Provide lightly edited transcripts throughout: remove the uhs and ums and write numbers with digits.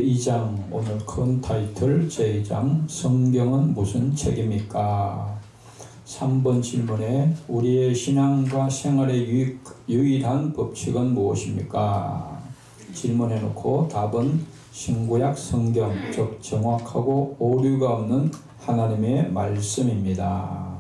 2장 오늘 큰 타이틀 제2장 성경은 무슨 책입니까? 3번 질문에 우리의 신앙과 생활의 유일한 법칙은 무엇입니까? 질문해 놓고 답은 신구약 성경, 즉 정확하고 오류가 없는 하나님의 말씀입니다.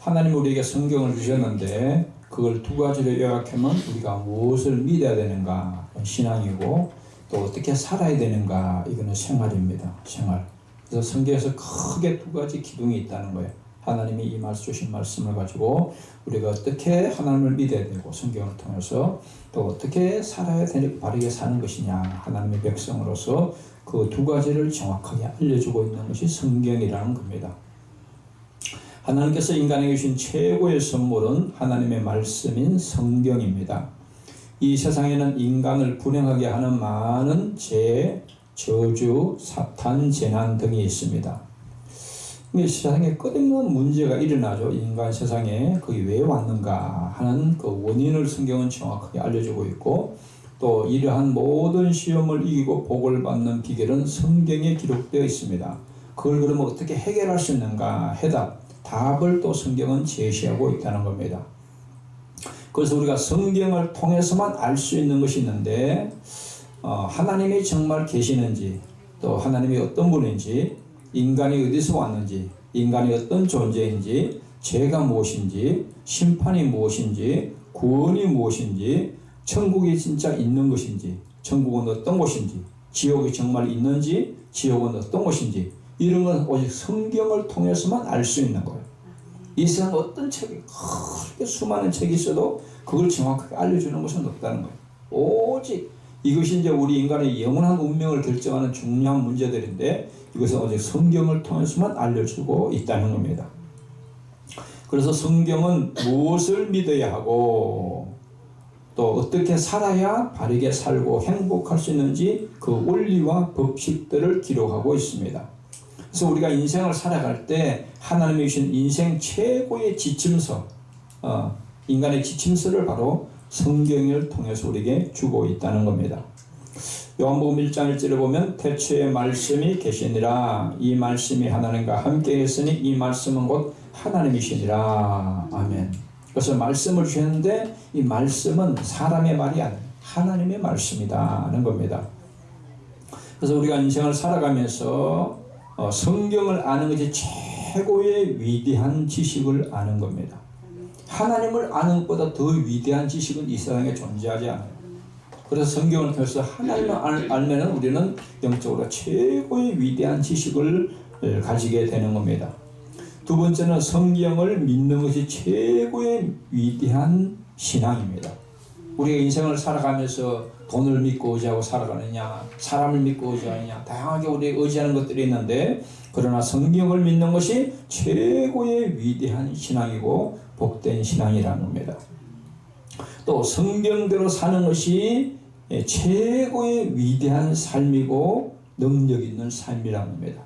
하나님 우리에게 성경을 주셨는데 그걸 두 가지로 요약하면 우리가 무엇을 믿어야 되는가? 신앙이고 또 어떻게 살아야 되는가? 이거는 생활입니다. 생활. 그래서 성경에서 크게 두 가지 기둥이 있다는 거예요. 하나님이 이 말씀 주신 말씀을 가지고 우리가 어떻게 하나님을 믿어야 되고 성경을 통해서 또 어떻게 살아야 되는 바르게 사는 것이냐, 하나님의 백성으로서 그 두 가지를 정확하게 알려주고 있는 것이 성경이라는 겁니다. 하나님께서 인간에게 주신 최고의 선물은 하나님의 말씀인 성경입니다. 이 세상에는 인간을 불행하게 하는 많은 죄, 저주, 사탄, 재난 등이 있습니다. 이 세상에 끝없는 문제가 일어나죠. 인간 세상에 그게 왜 왔는가 하는 그 원인을 성경은 정확하게 알려주고 있고, 또 이러한 모든 시험을 이기고 복을 받는 비결은 성경에 기록되어 있습니다. 그걸 그러면 어떻게 해결할 수 있는가? 답을 또 성경은 제시하고 있다는 겁니다. 그래서 우리가 성경을 통해서만 알 수 있는 것이 있는데, 하나님이 정말 계시는지, 또 하나님이 어떤 분인지, 인간이 어디서 왔는지, 인간이 어떤 존재인지, 죄가 무엇인지, 심판이 무엇인지, 구원이 무엇인지, 천국이 진짜 있는 것인지, 천국은 어떤 곳인지, 지옥이 정말 있는지, 지옥은 어떤 곳인지, 이런 건 오직 성경을 통해서만 알 수 있는 거예요. 이 세상 어떤 책이 그렇게 수많은 책이 있어도 그걸 정확하게 알려주는 것은 없다는 거예요. 오직 이것이 이제 우리 인간의 영원한 운명을 결정하는 중요한 문제들인데, 이것은 오직 성경을 통해서만 알려주고 있다는 겁니다. 그래서 성경은 무엇을 믿어야 하고 또 어떻게 살아야 바르게 살고 행복할 수 있는지 그 원리와 법칙들을 기록하고 있습니다. 그래서 우리가 인생을 살아갈 때 하나님이 주신 인생 최고의 지침서, 인간의 지침서를 바로 성경을 통해서 우리에게 주고 있다는 겁니다. 요한복음 1장 1절에 보면 태초에 말씀이 계시니라, 이 말씀이 하나님과 함께 했으니 이 말씀은 곧 하나님이시니라. 아멘. 그래서 말씀을 주셨는데 이 말씀은 사람의 말이 아니라 하나님의 말씀이다는 겁니다. 그래서 우리가 인생을 살아가면서 성경을 아는 것이 최고의 위대한 지식을 아는 겁니다. 하나님을 아는 것보다 더 위대한 지식은 이 세상에 존재하지 않아요. 그래서 성경을 통해서 하나님을 알면 우리는 영적으로 최고의 위대한 지식을 가지게 되는 겁니다. 두 번째는 성경을 믿는 것이 최고의 위대한 신앙입니다. 우리가 인생을 살아가면서 돈을 믿고 의지하고 살아가느냐, 사람을 믿고 의지하느냐, 다양하게 우리가 의지하는 것들이 있는데, 그러나 성경을 믿는 것이 최고의 위대한 신앙이고 복된 신앙이라는 겁니다. 또 성경대로 사는 것이 최고의 위대한 삶이고 능력 있는 삶이라는 겁니다.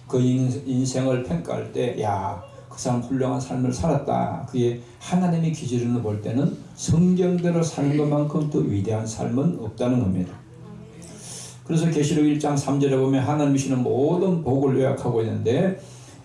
그 인생을 평가할 때, 그 사람 훌륭한 삶을 살았다. 그게 하나님의 기준으로 볼 때는 성경대로 사는 것만큼 더 위대한 삶은 없다는 겁니다. 그래서 계시록 1장 3절에 보면 하나님이 주시는 모든 복을 요약하고 있는데,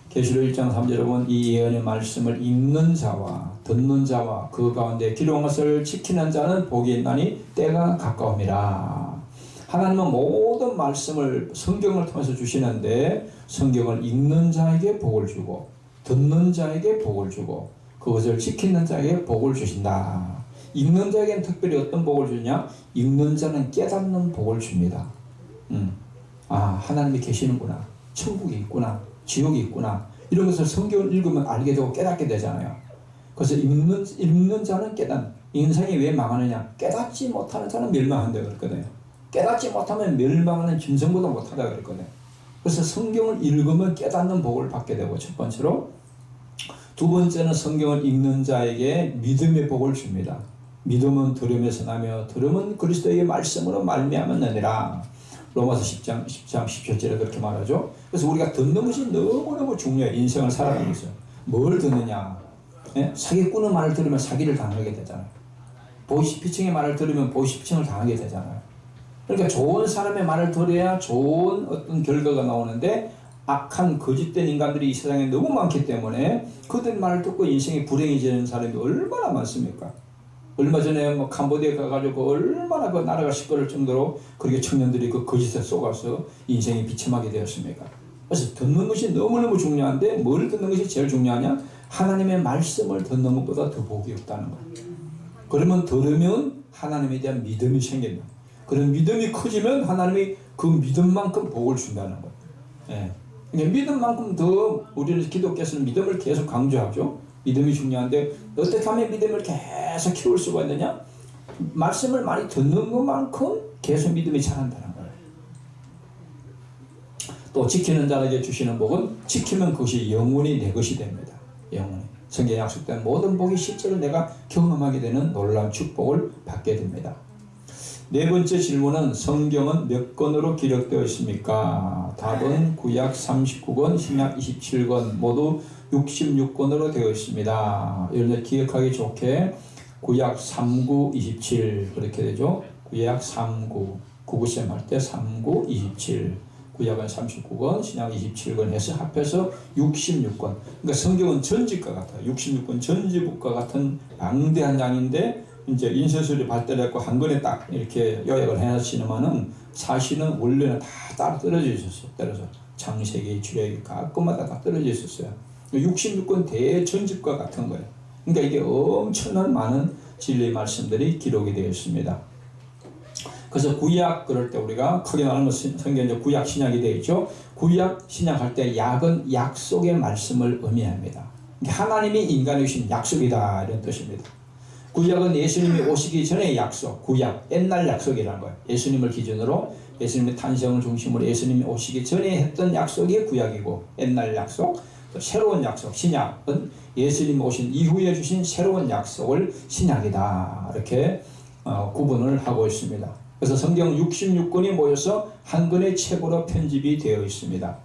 계시록 1장 3절에 보면 이 예언의 말씀을 읽는 자와 듣는 자와 그 가운데 기록한 것을 지키는 자는 복이 있나니 때가 가까움이라. 하나님은 모든 말씀을 성경을 통해서 주시는데, 성경을 읽는 자에게 복을 주고 듣는 자에게 복을 주고 그것을 지키는 자에게 복을 주신다. 읽는 자에게는 특별히 어떤 복을 주냐? 읽는 자는 깨닫는 복을 줍니다. 하나님이 계시는구나, 천국이 있구나, 지옥이 있구나, 이런 것을 성경을 읽으면 알게 되고 깨닫게 되잖아요. 그래서 읽는 자는 인생이 왜 망하느냐? 깨닫지 못하는 자는 멸망한다고 그랬거든요. 깨닫지 못하면 멸망하는 짐승보다 못하다고 그랬거든요. 그래서 성경을 읽으면 깨닫는 복을 받게 되고, 첫 번째로. 두 번째는 성경을 읽는 자에게 믿음의 복을 줍니다. 믿음은 들음에서 나며 들음은 그리스도의 말씀으로 말미암았느니라. 로마서 10장 17절에 그렇게 말하죠. 그래서 우리가 듣는 것이 너무너무 중요해요. 인생을 살아가면서. 뭘 듣느냐? 사기꾼의 말을 들으면 사기를 당하게 되잖아요. 보이스피싱의 말을 들으면 보이스피싱을 당하게 되잖아요. 그러니까 좋은 사람의 말을 들어야 좋은 어떤 결과가 나오는데 악한 거짓된 인간들이 이 세상에 너무 많기 때문에 그들 말을 듣고 인생이 불행해지는 사람이 얼마나 많습니까? 얼마 전에 뭐 캄보디아 가가지고 얼마나 그 나라가 시끄러울 정도로 그렇게 청년들이 그 거짓에 속아서 인생이 비참하게 되었습니까? 그래서 듣는 것이 너무너무 중요한데 뭘 듣는 것이 제일 중요하냐? 하나님의 말씀을 듣는 것보다 더 복이 없다는 거예요. 그러면 들으면 하나님에 대한 믿음이 생긴다. 그런 믿음이 커지면 하나님이 그 믿음만큼 복을 준다는 거예요. 예. 그러니까 믿음만큼 더 우리는 기독교에서는 믿음을 계속 강조하죠. 믿음이 중요한데 어떻게 하면 믿음을 계속 키울 수가 있느냐? 말씀을 많이 듣는 것만큼 계속 믿음이 자란다는 거예요. 또 지키는 자에게 주시는 복은 지키면 그것이 영원히 내 것이 됩니다. 영원히. 성경에 약속된 모든 복이 실제로 내가 경험하게 되는 놀라운 축복을 받게 됩니다. 네 번째 질문은 성경은 몇 권으로 기록되어 있습니까? 답은 구약 39권, 신약 27권, 모두 66권으로 되어 있습니다. 여러분들 기억하기 좋게 구약 39, 27 그렇게 되죠. 구약 39, 구구셈 할 때 39, 27 구약은 39권, 신약 27권 해서 합해서 66권. 그러니까 성경은 전집과 같아요. 66권 전집과 같은 방대한 양인데 이제 인쇄술이 발달했고 한 권에 딱 이렇게 요약을 해놨지만은 사실은 원래는 다 따로 떨어져 있었어요. 떨어져 창세기, 출애굽기 각권마다 다 떨어져 있었어요. 66권 대전집과 같은 거예요. 그러니까 이게 엄청난 많은 진리의 말씀들이 기록이 되어 있습니다. 그래서 구약 그럴 때 우리가 크게 말하면 성경에 구약 신약이 되어 있죠. 구약 신약 할 때 약은 약속의 말씀을 의미합니다. 하나님이 인간에 주신 약속이다 이런 뜻입니다. 구약은 예수님이 오시기 전의 약속, 구약, 옛날 약속이라는 거예요. 예수님을 기준으로 예수님의 탄생을 중심으로 예수님이 오시기 전에 했던 약속이 구약이고 옛날 약속, 또 새로운 약속, 신약은 예수님이 오신 이후에 주신 새로운 약속을 신약이다 이렇게 구분을 하고 있습니다. 그래서 성경 66권이 모여서 한 권의 책으로 편집이 되어 있습니다.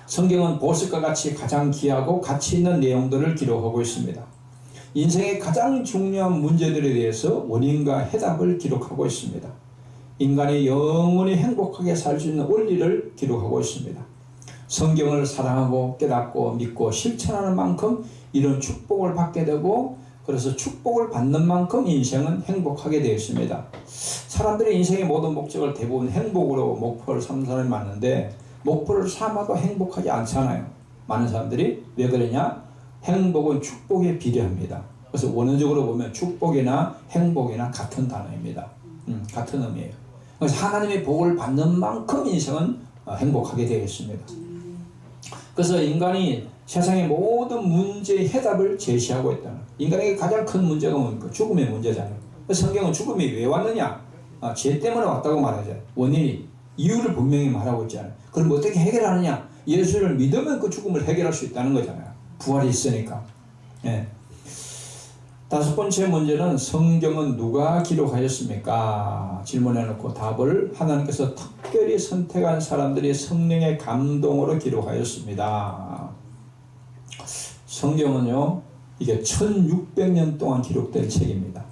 성경은 보석과 같이 가장 귀하고 가치 있는 내용들을 기록하고 있습니다. 인생의 가장 중요한 문제들에 대해서 원인과 해답을 기록하고 있습니다. 인간이 영원히 행복하게 살 수 있는 원리를 기록하고 있습니다. 성경을 사랑하고 깨닫고 믿고 실천하는 만큼 이런 축복을 받게 되고 그래서 축복을 받는 만큼 인생은 행복하게 되어 있습니다. 사람들이 인생의 모든 목적을 대부분 행복으로 목표를 삼는 사람이 많은데 목표를 삼아도 행복하지 않잖아요. 많은 사람들이 왜 그러냐? 행복은 축복에 비례합니다. 그래서 원어적으로 보면 축복이나 행복이나 같은 단어입니다. 같은 의미예요. 그래서 하나님의 복을 받는 만큼 인생은 행복하게 되어 있습니다. 그래서 인간이 세상의 모든 문제의 해답을 제시하고 있다는 거예요. 인간에게 가장 큰 문제가 뭡니까? 죽음의 문제잖아요. 성경은 죽음이 왜 왔느냐? 죄 때문에 왔다고 말하잖아요. 원인이, 이유를 분명히 말하고 있잖아요. 그럼 어떻게 해결하느냐? 예수를 믿으면 그 죽음을 해결할 수 있다는 거잖아요. 부활이 있으니까. 예. 다섯 번째 문제는 성경은 누가 기록하였습니까? 질문해놓고 답을 하나님께서 특별히 선택한 사람들이 성령의 감동으로 기록하였습니다. 성경은요, 이게 1600년 동안 기록된 책입니다.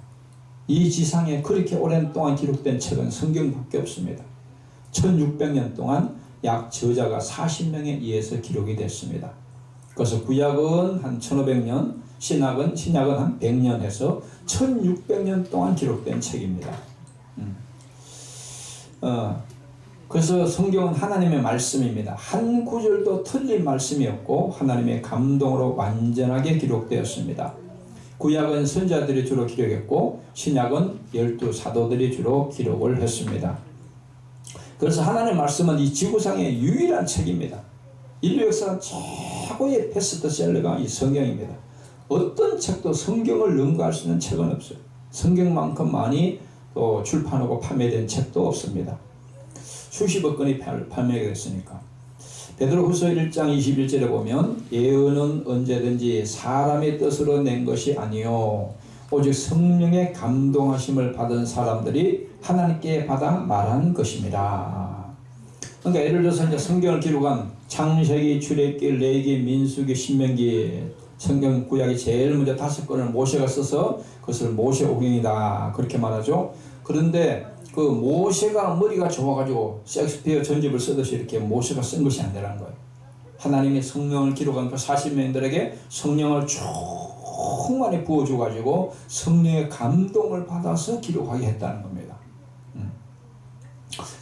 이 지상에 그렇게 오랜 동안 기록된 책은 성경밖에 없습니다. 1600년 동안 약 저자가 40명에 의해서 기록이 됐습니다. 그래서 구약은 한 1500년, 신약은 한 100년 해서 1600년 동안 기록된 책입니다. 그래서 성경은 하나님의 말씀입니다. 한 구절도 틀린 말씀이 없고 하나님의 감동으로 완전하게 기록되었습니다. 구약은 선지자들이 주로 기록했고 신약은 12사도들이 주로 기록을 했습니다. 그래서 하나님의 말씀은 이 지구상의 유일한 책입니다. 인류 역사상 최고의 베스트셀러가 이 성경입니다. 어떤 책도 성경을 능가할 수 있는 책은 없어요. 성경만큼 많이 또 출판하고 판매된 책도 없습니다. 수십억 건이 판매가 됐으니까. 베드로후서 1장 21절에 보면 예언은 언제든지 사람의 뜻으로 낸 것이 아니요 오직 성령의 감동하심을 받은 사람들이 하나님께 받아 말한 것입니다. 그러니까 예를 들어서 이제 성경을 기록한 창세기, 출애굽기, 레위기, 민수기, 신명기 성경 구약이 제일 먼저 5권을 모세가 써서 그것을 모세오경이다 그렇게 말하죠. 그런데 그 모세가 머리가 좋아가지고 셰익스피어 전집을 쓰듯이 이렇게 모세가 쓴 것이 아니라는 거예요. 하나님의 성령을 기록한 그 40명들에게 성령을 충만히 부어줘가지고 성령의 감동을 받아서 기록하게 했다는 겁니다.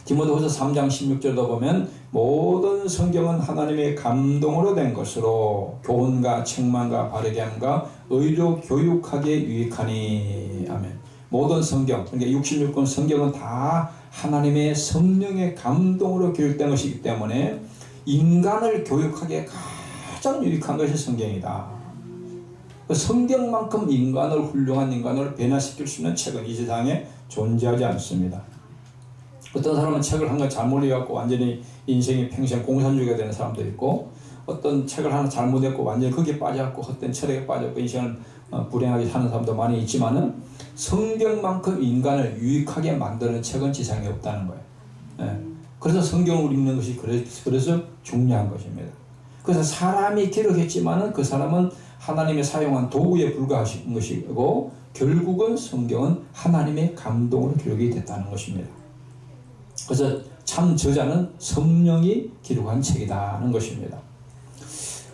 디모데후서 3장 16절도 보면 모든 성경은 하나님의 감동으로 된 것으로 교훈과 책망과 바르게 함과 의로 교육하게 유익하니. 아멘. 모든 성경, 그러니까 66권 성경은 다 하나님의 성령의 감동으로 기록된 것이기 때문에 인간을 교육하기에 가장 유익한 것이 성경이다. 성경만큼 인간을 훌륭한 인간을 변화시킬 수 있는 책은 이 세상에 존재하지 않습니다. 어떤 사람은 책을 한 권 잘못 읽어갖고 완전히 인생이 평생 공산주의가 되는 사람도 있고, 어떤 책을 하나 잘못 읽고 완전히 거기에 빠져갖고 헛된 철학에 빠져갖고 인생을 불행하게 사는 사람도 많이 있지만은 성경만큼 인간을 유익하게 만드는 책은 지상에 없다는 거예요. 예. 그래서 성경을 읽는 것이 그래서 중요한 것입니다. 그래서 사람이 기록했지만은 그 사람은 하나님의 사용한 도구에 불과한 것이고, 결국은 성경은 하나님의 감동으로 기록이 됐다는 것입니다. 그래서 참 저자는 성령이 기록한 책이라는 것입니다.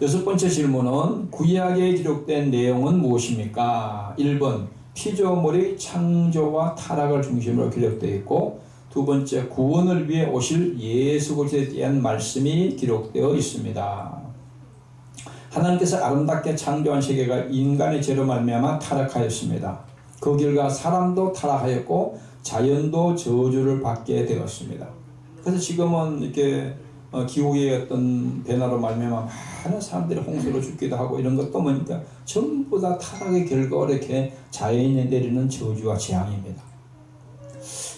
여섯 번째 질문은 구약에 기록된 내용은 무엇입니까? 1번 피조물의 창조와 타락을 중심으로 기록되어 있고, 두 번째 구원을 위해 오실 예수 그리스도에 대한 말씀이 기록되어 있습니다. 하나님께서 아름답게 창조한 세계가 인간의 죄로 말미암아 타락하였습니다. 그 결과 사람도 타락하였고 자연도 저주를 받게 되었습니다. 그래서 지금은 이렇게 기후의 어떤 변화로 말미암아 많은 사람들이 홍수로 죽기도 하고 이런 것도 뭐니까 전부 다 타락의 결과로 이렇게 자연에 내리는 저주와 재앙입니다.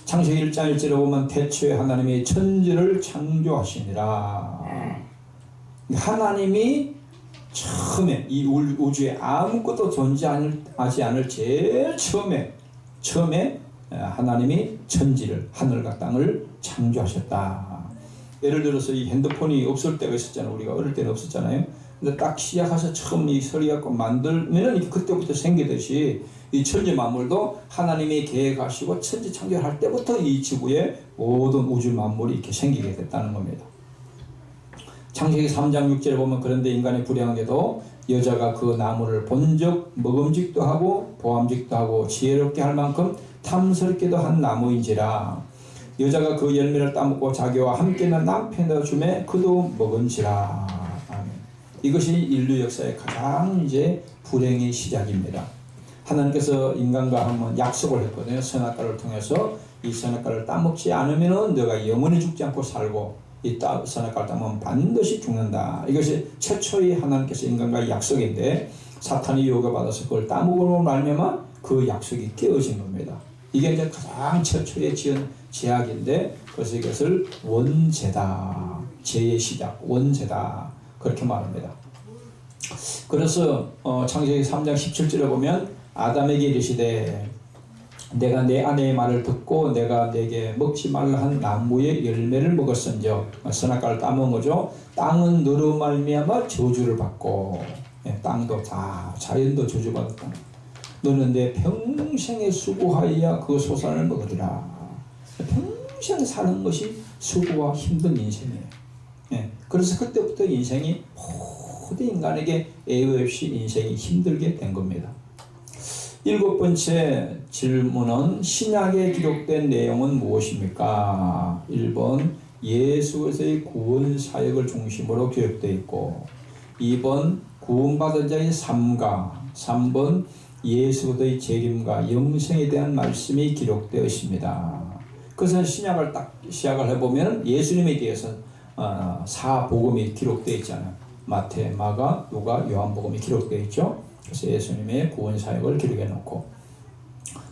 창세기 1장 1절에 보면 태초에 하나님이 천지를 창조하시니라. 하나님이 처음에 이 우주에 아무것도 존재하지 않을 제일 처음에 하나님이 천지를, 하늘과 땅을 창조하셨다. 예를 들어서 이 핸드폰이 없을 때가 있었잖아요. 우리가 어릴 때는 없었잖아요. 근데 딱 시작해서 처음 이 서리 갖고 만들면은 그때부터 생기듯이 이 천지 만물도 하나님이 계획하시고 천지 창조할 때부터 이 지구에 모든 우주 만물이 이렇게 생기게 됐다는 겁니다. 창세기 3장 6절에 보면 그런데 인간이 불행하게도 여자가 그 나무를 본적 먹음직도 하고 보암직도 하고 지혜롭게 할 만큼 탐스럽게도 한 나무인지라. 여자가 그 열매를 따먹고 자기와 함께는 남편을 주매 그도 먹은지라. 아멘. 이것이 인류 역사의 가장 이제 불행의 시작입니다. 하나님께서 인간과 한번 약속을 했거든요. 선악과를 통해서 이 선악과를 따먹지 않으면 너가 영원히 죽지 않고 살고 이 선악과를 따먹으면 반드시 죽는다. 이것이 최초의 하나님께서 인간과의 약속인데 사탄이 유혹받아서 그걸 따먹으로 말미암아 그 약속이 깨어진 겁니다. 이게 이제 가장 최초의 지은 제약인데 그래서 이것을 원죄다. 죄의 시작, 원죄다. 그렇게 말합니다. 그래서 창세기 3장 17절에 보면 아담에게 이르시되 내가 내 아내의 말을 듣고 내가 내게 먹지 말라 한 나무의 열매를 먹었은즉 선악과를 따먹은 거죠. 땅은 너로 말미암아 저주를 받고 땅도 다 자연도 저주받았다. 너는 내 평생에 수고하여야 그 소산을 먹으리라. 평생 사는 것이 수고와 힘든 인생이에요. 그래서 그때부터 인생이 모든 인간에게 예외 없이 인생이 힘들게 된 겁니다. 일곱 번째 질문은 신약에 기록된 내용은 무엇입니까? 1번 예수 그리스도의 구원 사역을 중심으로 기록되어 있고 2번 구원받은 자의 삶과 3번 예수 그리스도의 재림과 영생에 대한 말씀이 기록되어 있습니다. 그래서 신약을 딱 시작을 해보면 예수님에 대해서 사복음이 기록되어 있잖아요. 마태, 마가, 누가, 요한복음이 기록되어 있죠. 그래서 예수님의 구원 사역을 기록해 놓고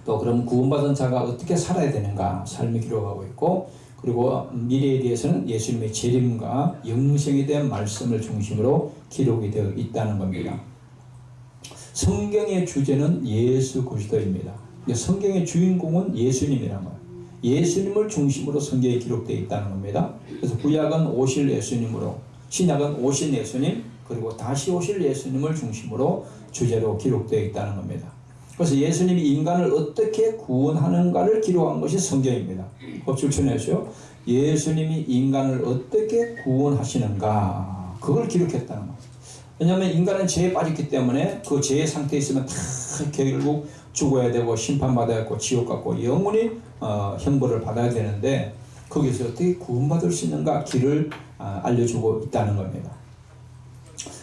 또 그럼 구원받은 자가 어떻게 살아야 되는가 삶이 기록하고 있고 그리고 미래에 대해서는 예수님의 재림과 영생에 대한 말씀을 중심으로 기록이 되어 있다는 겁니다. 성경의 주제는 예수 그리스도입니다. 성경의 주인공은 예수님이란 거예요. 예수님을 중심으로 성경에 기록되어 있다는 겁니다. 그래서 구약은 오실 예수님으로, 신약은 오신 예수님, 그리고 다시 오실 예수님을 중심으로 주제로 기록되어 있다는 겁니다. 그래서 예수님이 인간을 어떻게 구원하는가를 기록한 것이 성경입니다. 법출천에서요. 예수님이 인간을 어떻게 구원하시는가 그걸 기록했다는 거예요. 왜냐하면 인간은 죄에 빠졌기 때문에 그 죄의 상태에 있으면 다 결국 죽어야 되고 심판받아야 하고 지옥 갔고 영원히 형벌을 받아야 되는데 거기서 어떻게 구원받을 수 있는가 길을 알려주고 있다는 겁니다.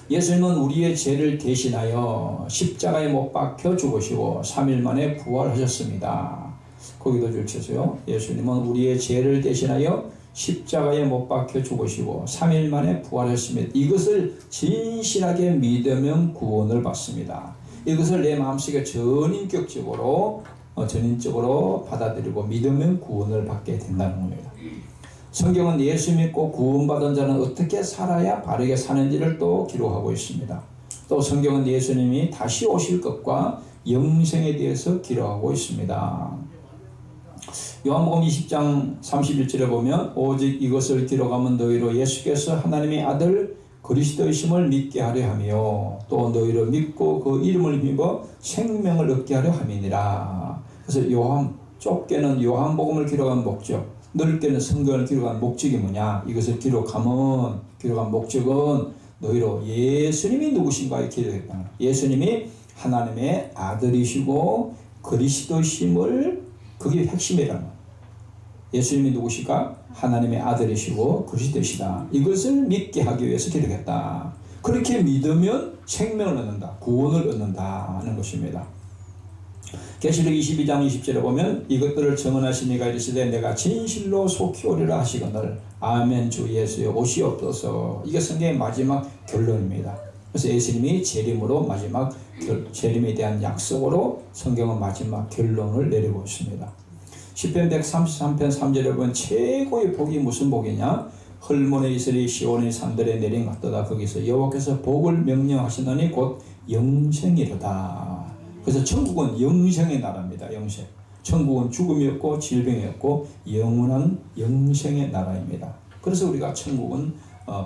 예수님은 우리의 죄를 대신하여 십자가에 못 박혀 죽으시고 3일 만에 부활하셨습니다. 거기도 줄쳐서요. 예수님은 우리의 죄를 대신하여 십자가에 못 박혀 죽으시고 3일 만에 부활하셨습니다. 이것을 진실하게 믿으면 구원을 받습니다. 이것을 내 마음속에 전인격적으로 받아들이고 믿으면 구원을 받게 된다는 겁니다. 성경은 예수 믿고 구원받은 자는 어떻게 살아야 바르게 사는지를 또 기록하고 있습니다. 또 성경은 예수님이 다시 오실 것과 영생에 대해서 기록하고 있습니다. 요한복음 20장 31절에 보면 오직 이것을 기록하면 너희로 예수께서 하나님의 아들 그리스도이심을 믿게 하려 하며 또 너희로 믿고 그 이름을 힘입어 생명을 얻게 하려 함이니라. 그래서 좁게는 요한복음을 기록한 목적, 넓게는 성경을 기록한 목적이 뭐냐? 이것을 기록한 목적은 너희로 예수님이 누구신가에 기록했다. 예수님이 하나님의 아들이시고 그리스도이심을 그게 핵심이라는 거예요. 예수님이 누구실까? 하나님의 아들이시고 그리스도시다. 이것을 믿게 하기 위해서 기록했다. 그렇게 믿으면 생명을 얻는다. 구원을 얻는다는 것입니다. 계시록 22장 20절에 보면 이것들을 증언하신 이가 이르시되 내가 진실로 속히 오리라 하시거늘 아멘 주 예수여 오시옵소서. 이게 성경의 마지막 결론입니다. 그래서 예수님이 재림으로 마지막 재림에 대한 약속으로 성경은 마지막 결론을 내리고 있습니다. 시편 133편 3절에 보면 최고의 복이 무슨 복이냐? 헐몬의 이슬이 시온의 산들에 내린 같도다. 거기서 여호와께서 복을 명령하시더니 곧 영생이로다. 그래서 천국은 영생의 나라입니다. 영생. 천국은 죽음이 없고 질병이 없고 영원한 영생의 나라입니다. 그래서 우리가 천국은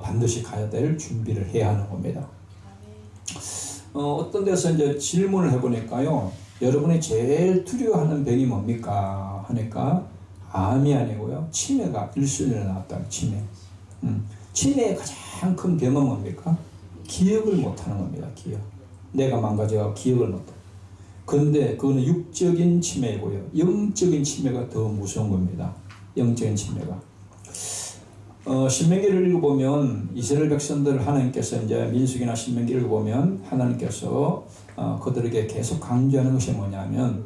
반드시 가야 될 준비를 해야 하는 겁니다. 어떤 데서 이제 질문을 해보니까요. 여러분이 제일 두려워하는 병이 뭡니까? 하니까 암이 아니고요. 치매가 1순위로 나왔다. 치매. 치매의 가장 큰 병은 뭡니까? 기억을 못하는 겁니다. 기억. 내가 망가져서 기억을 못해. 그런데 그거는 육적인 치매고요. 영적인 치매가 더 무서운 겁니다. 영적인 치매가. 신명기를 읽어보면 이스라엘 백성들 하나님께서 이제 민수기나 신명기를 읽어보면 하나님께서 그들에게 계속 강조하는 것이 뭐냐면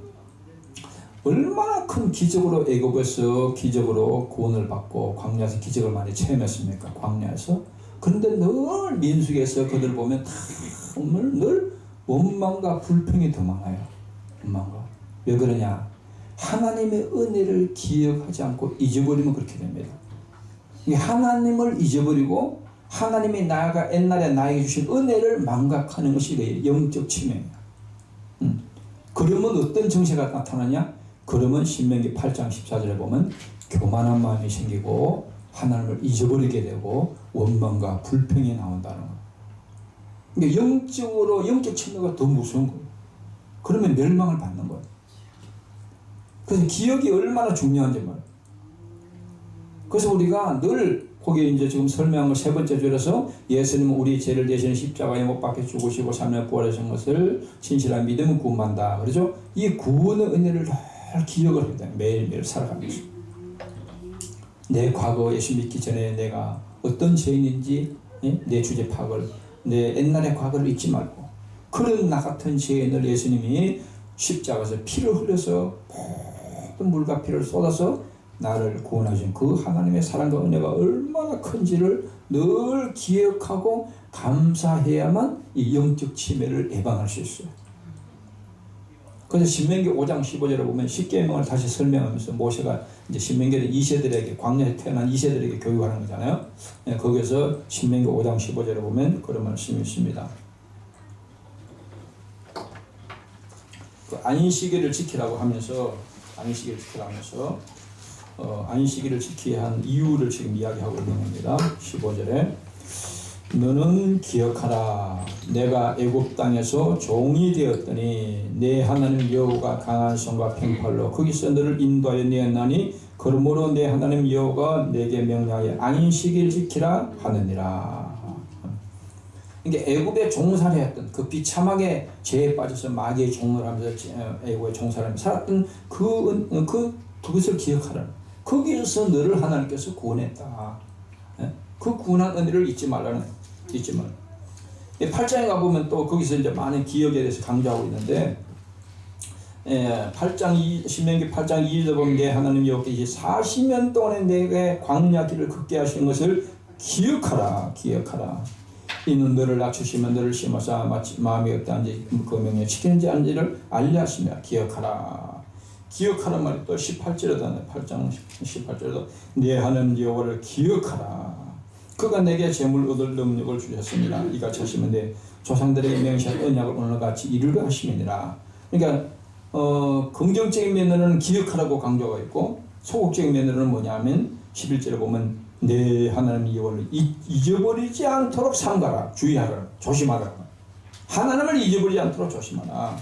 얼마나 큰 기적으로 애굽에서 기적으로 구원을 받고 광야에서 기적을 많이 체험했습니까? 광야에서. 그런데 늘 민수기에서 그들을 보면 늘 원망과 불평이 더 많아요. 원망과. 왜 그러냐? 하나님의 은혜를 기억하지 않고 잊어버리면 그렇게 됩니다. 하나님을 잊어버리고 하나님이 옛날에 나에게 주신 은혜를 망각하는 것이 영적 치매입니다. 그러면 어떤 정세가 나타나냐? 그러면 신명기 8장 14절에 보면 교만한 마음이 생기고 하나님을 잊어버리게 되고 원망과 불평이 나온다는 거예요. 그러니까 영적 치매가 더 무서운 거예요. 그러면 멸망을 받는 거예요. 그래서 기억이 얼마나 중요한지 말이에요. 그래서 우리가 늘 거기에 이제 지금 설명한 거 세 번째 줄에서 예수님은 우리 죄를 대신 십자가에 못 박혀 죽으시고 3일 부활하신 것을 진실하게 믿으면 구원받는다. 그렇죠? 이 구원의 은혜를 늘 기억을 해야 돼. 매일매일 살아가면서. 내 과거 예수 믿기 전에 내가 어떤 죄인인지 내 주제 파악을 내 옛날의 과거를 잊지 말고 그런 나 같은 죄인을 예수님이 십자가에서 피를 흘려서 모든 물과 피를 쏟아서 나를 구원하신 그 하나님의 사랑과 은혜가 얼마나 큰지를 늘 기억하고 감사해야만 이 영적 치매를 예방할 수 있어요. 그래서 신명기 5장 15절에 보면 십계명을 다시 설명하면서 모세가 이제 신명기를 2세들에게 광야에 태어난 2세들에게 교육하는 거잖아요. 거기서 신명기 5장 15절에 보면 그런 말씀이 있습니다. 그 안식일을 지키라고 하면서 안식일을 지켜야 한 이유를 지금 이야기하고 있는 겁니다. 15절에 너는 기억하라. 내가 애굽 땅에서 종이 되었더니 내 하나님 여호와가 강한 손과 평팔로 거기서 너를 인도하여 내었나니 그러므로 내 하나님 여호와가 내게 명령하여 안식일 지키라 하느니라. 이게 애굽의 종살이였던 그 비참하게 죄에 빠져서 마귀의 종을 하면서 애굽의 종살이하면서 살았던 그것을 기억하라. 거기에서 너를 하나님께서 구원했다. 그 구원한 은혜를 잊지 말라는 잊지 말. 8장에 가보면 또 거기서 이제 많은 기억에 대해서 강조하고 있는데 신명기 8장 2절에 보면 내 하나님 여호와께서 40년 동안에 내게 광야 길을 걷게 하신 것을 기억하라. 이는 너를 낮추시면 너를 심어서 마음이 없다는지 그 명령을 지키는지 아닌지를 알려 하시며 기억하라 말이 또 18절에도 8장 18절에도 내 하나님 여호와를 기억하라. 그가 내게 재물 얻을 능력을 주셨습니다. 이같이 하시면 내 조상들에게 명시한 언약을 오늘 같이 이루려 하심이니라. 그러니까 긍정적인 면으로는 기억하라고 강조가 있고 소극적인 면으로는 뭐냐면 11절에 보면 내 하나님 여호와를 잊어버리지 않도록 삼가라. 주의하라. 조심하라. 하나님을 잊어버리지 않도록 조심하라.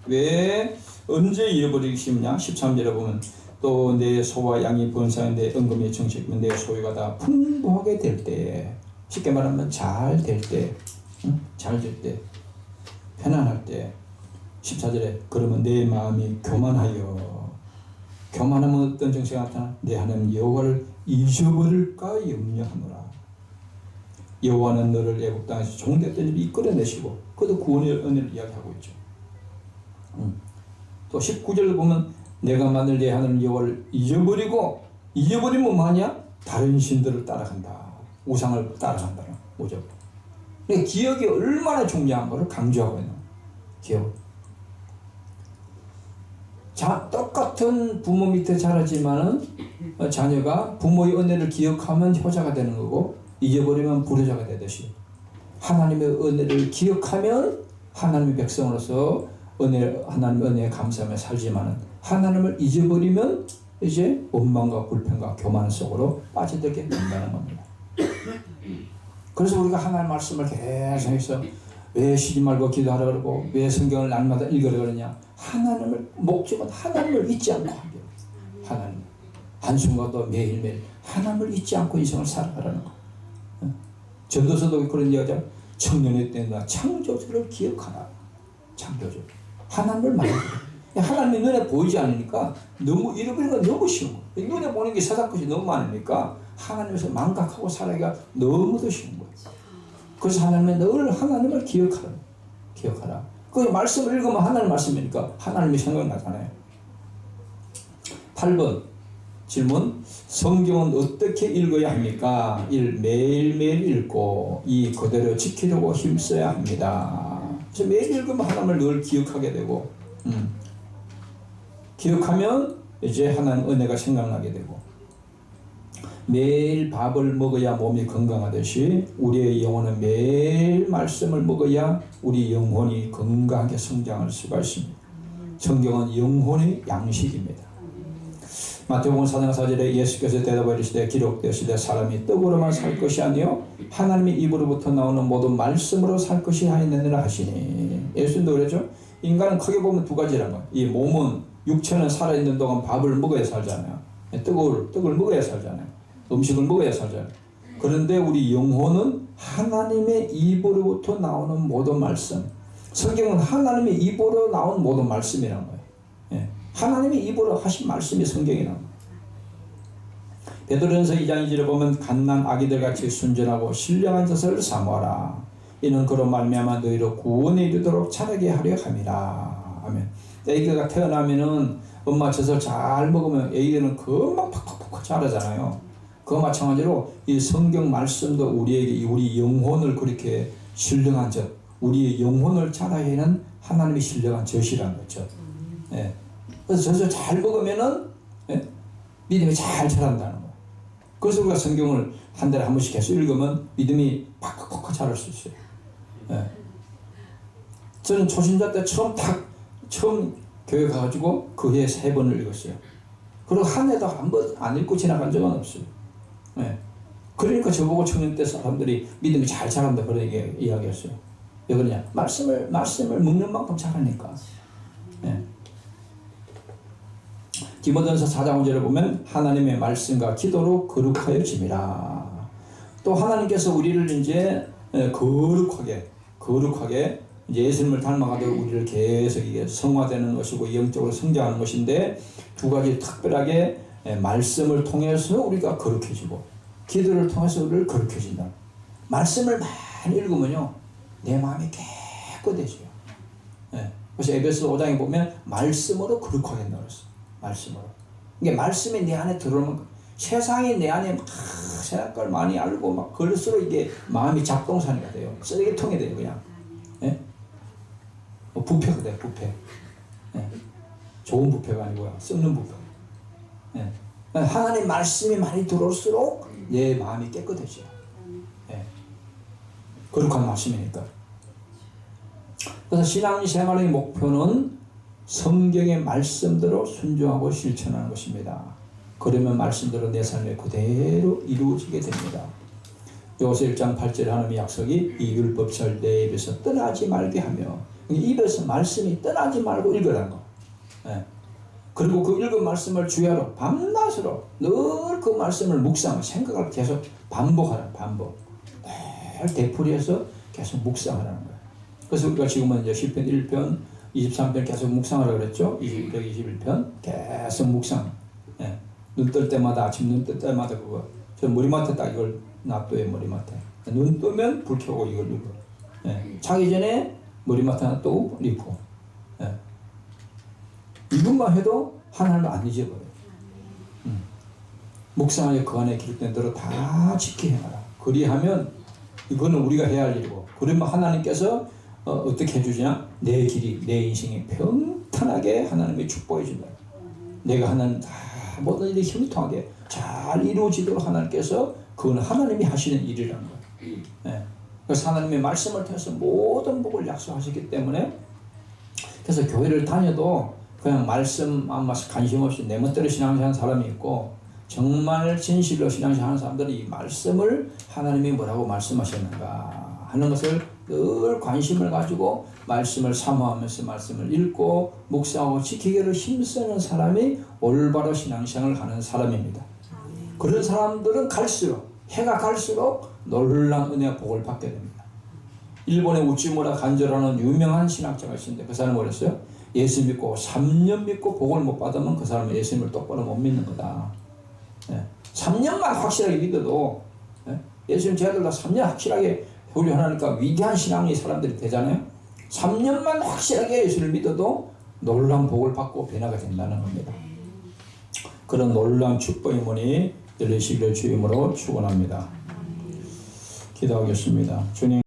왜 언제 잃어버리기 쉽냐? 13절에 보면 또 내 소와 양이 번성한 내 은금이 정식이면 내 소유가 다 풍부하게 될 때, 쉽게 말하면 잘 될 때, 잘 될 때, 편안할 때. 14절에 그러면 내 마음이 교만하면 어떤 정세가 나타나? 내 하나님 여호와를 잊어버릴까 염려하노라. 여호와는 너를 애굽 땅에서 종됐던 일을 이끌어내시고 그것도 구원의 은혜를 이야기하고 있죠. 또 19절을 보면 내가 만일 내 하나님 여호와를 잊어버리면 뭐하냐? 다른 신들을 따라간다. 우상을 따라간다. 오죠. 그러니까 기억이 얼마나 중요한 것을 강조하고 있는 기억. 똑같은 부모 밑에 자라지만은 자녀가 부모의 은혜를 기억하면 효자가 되는 거고 잊어버리면 불효자가 되듯이 하나님의 은혜를 기억하면 하나님의 백성으로서 하나님의 은혜에 감사하며 살지만은 하나님을 잊어버리면 이제 원망과 불평과 교만 속으로 빠져들게 된다는 겁니다. 그래서 우리가 하나님 말씀을 계속해서 왜 쉬지 말고 기도하라 그러고 왜 성경을 날마다 읽으라 그러냐? 하나님을 목적은 하나님을 잊지 않고 하게. 하나님 한순간도 매일매일 하나님을 잊지 않고 인생을 살아가라는 거. 전도서도 그런 얘기하죠. 청년의 때나 창조주를 기억하라. 창조주 하나님을 말해요. 하나님이 눈에 보이지 않으니까 너무 잃어버리는 건 너무 쉬운 거예요. 눈에 보는 게 세상 것이 너무 많으니까 하나님에서 망각하고 살아가기가 너무도 쉬운 거예요. 그래서 늘 하나님을 기억하라. 그 말씀을 읽으면 하나님 말씀이니까 하나님이 생각나잖아요. 8번 질문. 성경은 어떻게 읽어야 합니까? 1. 매일매일 읽고 2. 그대로 지키려고 힘써야 합니다. 그래서 매일 읽으면 하나님을 늘 기억하게 되고 기억하면 이제 하나님 은혜가 생각나게 되고 매일 밥을 먹어야 몸이 건강하듯이 우리의 영혼은 매일 말씀을 먹어야 우리 영혼이 건강하게 성장할 수가 있습니다. 성경은 영혼의 양식입니다. 마태복음 4장 4절에 예수께서 대답하여 이르시되 기록되시되 사람이 떡으로만 살 것이 아니요 하나님의 입으로부터 나오는 모든 말씀으로 살 것이 하였느니라 하시니. 예수님도 그랬죠. 인간은 크게 보면 두 가지란 거예요. 이 몸은 육체는 살아있는 동안 밥을 먹어야 살잖아요. 떡을 먹어야 살잖아요. 음식을 먹어야 살잖아요. 그런데 우리 영혼은 하나님의 입으로부터 나오는 모든 말씀. 성경은 하나님의 입으로 나온 모든 말씀이란 거예요. 예. 하나님의 입으로 하신 말씀이 성경이란 거예요. 베드로전서 2장 2절에 보면 갓난 아기들같이 순전하고 신령한 자세를 사모하라. 이는 그로 말미암아 너희로 구원에 이르도록 자라게 하려 함이라. 아멘. 애기가 태어나면은 엄마 젖을 잘 먹으면 애기들은 금방 팍팍팍 자라잖아요. 그와 마찬가지로 이 성경 말씀도 우리에게 우리 영혼을 그렇게 신령한 젖, 우리의 영혼을 자라게 하는 하나님의 신령한 젖이라는 거죠. 예. 그래서 젖을 잘 먹으면은 예? 믿음이 잘 자란다는 거예요. 그래서 우리가 성경을 한 달에 한 번씩 계속 읽으면 믿음이 팍팍팍 자랄 수 있어요. 예. 저는 초신자 때 처음 교회 가가지고 그 해에 3번을 읽었어요. 그리고 한 해도 한 번 안 읽고 지나간 적은 없어요. 예. 그러니까 저보고 청년 때 사람들이 믿음이 잘 자란다 그런 이야기했어요. 왜 그러냐? 말씀을 먹는 만큼 자라니까. 예. 디모데전서 4장 5절에 보면 하나님의 말씀과 기도로 거룩하여짐이라. 또 하나님께서 우리를 이제 거룩하게 이제 예수님을 닮아가도록 우리를 계속 이게 성화되는 것이고 영적으로 성장하는 것인데 두 가지 특별하게 말씀을 통해서 우리가 거룩해지고 기도를 통해서 우리를 거룩해진다. 말씀을 많이 읽으면요 내 마음이 깨끗해져요. 예. 그래서 에베소 5장에 보면 말씀으로 거룩하게 한다고 그랬어요. 말씀으로. 이게 말씀이 내 안에 들어오면 세상이 내 안에 막 생각을 많이 알고 막 그럴수록 이게 마음이 잡동사니가 돼요. 쓰레기통이 돼요 그냥. 예? 부패가 돼요. 부패. 예. 좋은 부패가 아니고요. 썩는 부패. 예. 하나님 말씀이 많이 들어올수록 내 마음이 깨끗해져요. 예. 거룩한 말씀이니까. 그래서 신앙생활의 목표는 성경의 말씀대로 순종하고 실천하는 것입니다. 그러면 말씀대로 내 삶에 그대로 이루어지게 됩니다. 요새 1장 8절에 하나님의 약속이 이 율법을 내 입에서 떠나지 말게 하며 입에서 말씀이 떠나지 말고 읽으라는 거. 예. 그리고 그 읽은 말씀을 주야로 밤낮으로 늘 그 말씀을 묵상 생각을 계속 반복하라는 반복. 늘 되풀이해서 계속 묵상하라는 거예요. 그래서 우리가 지금은 이제 시편 1편 23편 계속 묵상하라고 그랬죠. 121편 계속 묵상. 예. 눈 뜰 때마다 아침 눈 뜰 때마다 그거 저 머리맡에 딱 이걸 놔둬요. 머리맡에 눈 뜨면 불 켜고 이걸 읽어. 예. 자기 전에 머리맡에 하나 또 읽고. 예. 이것만 해도 하나님을 안 잊어버려요. 묵상하여 그 안에 기록된 대로 다 지켜 행하라. 그리하면 이거는 우리가 해야 할 일이고 그러면 하나님께서 어떻게 해주냐? 내 길이 내 인생이 평탄하게 하나님의 축복해 준다. 내가 하는 다 모든 일이 형통하게 잘 이루어지도록 하나님께서 그건 하나님이 하시는 일이라는 거예요. 예. 그래서 하나님의 말씀을 통해서 모든 복을 약속하셨기 때문에 그래서 교회를 다녀도 그냥 말씀 아무 관심 없이 내 멋대로 신앙생활하는 사람이 있고 정말 진실로 신앙생활하는 사람들은 이 말씀을 하나님이 뭐라고 말씀하셨는가 하는 것을 늘 관심을 가지고 말씀을 사모하면서 말씀을 읽고 묵상하고 지키기를 힘쓰는 사람이 올바로 신앙생활을 하는 사람입니다. 그런 사람들은 갈수록 해가 갈수록 놀라운 은혜와 복을 받게 됩니다. 일본의 우찌무라 간조라는 유명한 신학자가 있었는데 그 사람은 뭐랬어요? 예수 믿고 3년 믿고 복을 못 받으면 그 사람은 예수님을 똑바로 못 믿는 거다. 예. 3년만 확실하게 믿어도 예? 예수님 제 아들 다 3년 확실하게 훈련하니까 위대한 신앙의 사람들이 되잖아요. 3년만 확실하게 예수를 믿어도 놀라운 복을 받고 변화가 된다는 겁니다. 그런 놀라운 축복의 문이 열리시기를 주임으로 축원합니다. 기도하겠습니다. 주님.